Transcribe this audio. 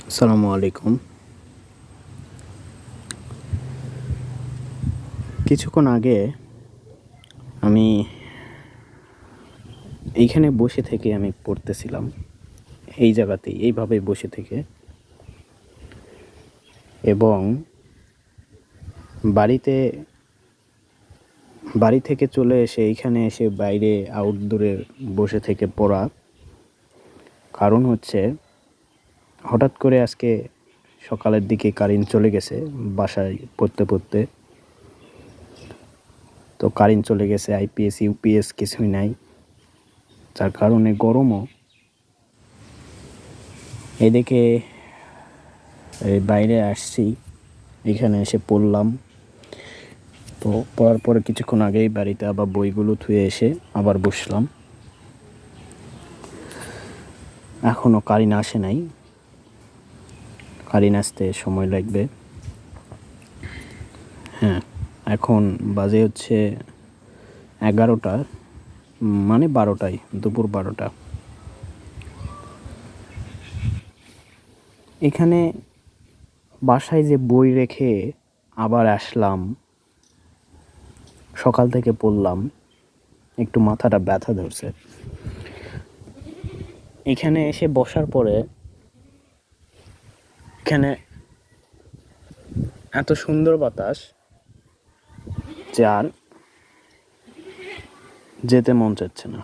আসসালামু আলাইকুম। কিছুক্ষণ আগে আমি এইখানে বসে থেকে আমি পড়তেছিলাম, এই জায়গাতেই এইভাবে বসে থেকে, এবং বাড়ি থেকে চলে এসে এইখানে এসে বাইরে আউটডোরে বসে থেকে পড়া। কারণ হচ্ছে, হঠাৎ করে আজকে সকালের দিকে কারেন্ট চলে গেছে বাসায় পড়তে পড়তে। তো কারেন্ট চলে গেছে, আইপিএস ইউপিএস কিছুই নাই, যার কারণে গরমও। এদিকে বাইরে আসছি, এখানে এসে পড়লাম। তো পড়ার পরে কিছুক্ষণ আগেই বাড়িতে আবার বইগুলো থুয়ে এসে আবার বসলাম। এখনও কারেন্ট আসে নাই, কারেন্ট আসতে সময় লাগবে। হ্যাঁ, এখন বাজে হচ্ছে 11টা, মানে 12টায়, দুপুর 12টা। এখানে বাসায় যে বই রেখে আবার আসলাম, সকাল থেকে পড়লাম, একটু মাথাটা ব্যথা ধরছে। এখানে এসে বসার পরে এখানে এত সুন্দর বাতাস যে আর যেতে মন চাচ্ছে না।